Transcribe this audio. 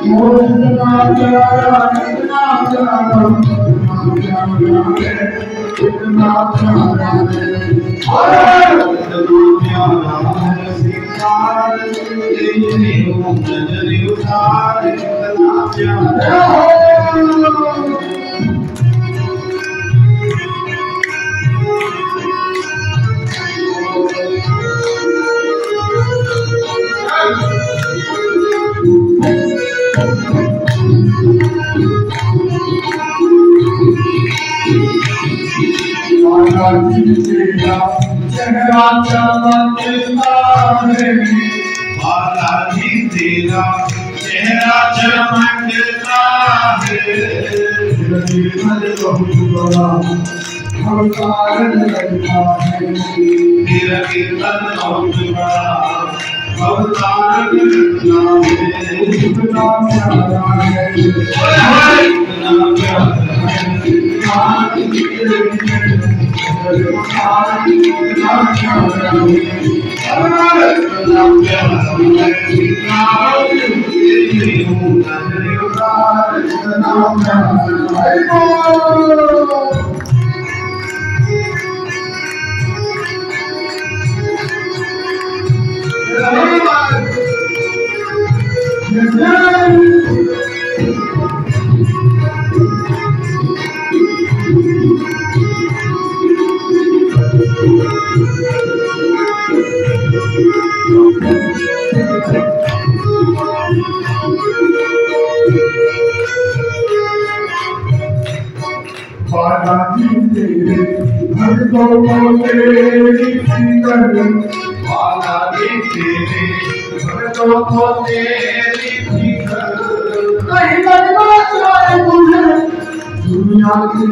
इतना प्यारा इतना प्यारा इतना प्यारा सिंगार तेरी नजर उतार इतना प्यारा चेहरा चमकता है बालाजी तेरा चेहरा चमकता है निर्मल बहुत बड़ा अवतार लगता है तेरा कीर्तन बहुत बड़ा अवतार लगता है इतना प्यारा है इतना प्यारा है बालाजी तेरे भक्तों को तेरी फिक्र बालाजी तेरे भक्तों को तेरी फिक्र कहीं दुनिया की